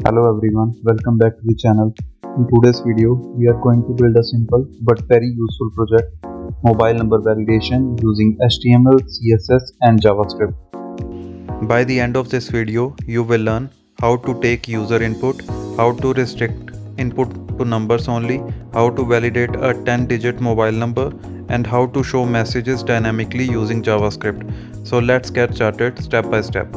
Hello everyone, welcome back to the channel. In today's video, we are going to build a simple but very useful project, mobile number validation using HTML, CSS and JavaScript. By the end of this video, you will learn how to take user input, how to restrict input to numbers only, how to validate a 10-digit mobile number, and how to show messages dynamically using JavaScript. So let's get started step by step.